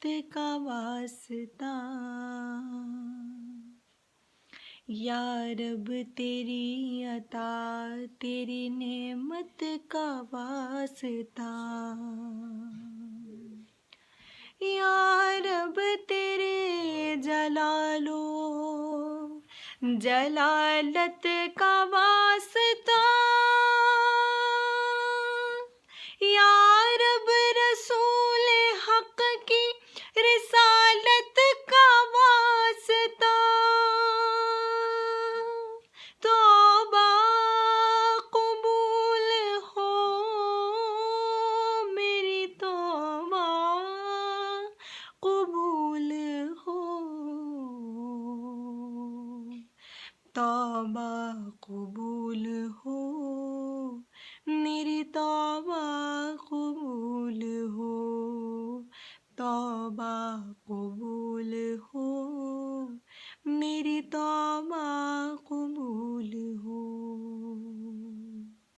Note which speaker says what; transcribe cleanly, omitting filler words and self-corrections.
Speaker 1: نعمت کا واسطہ، یا رب تیری عطا تیری نعمت کا واسطہ، یا رب تیرے جلال و جلالت کا واسطہ، یا رب رسول حق کی رسالت کا واسطہ، توبہ قبول ہو میری توبہ قبول ہو، توبہ قبول ہو میری توبہ قبول ہو، توبہ قبول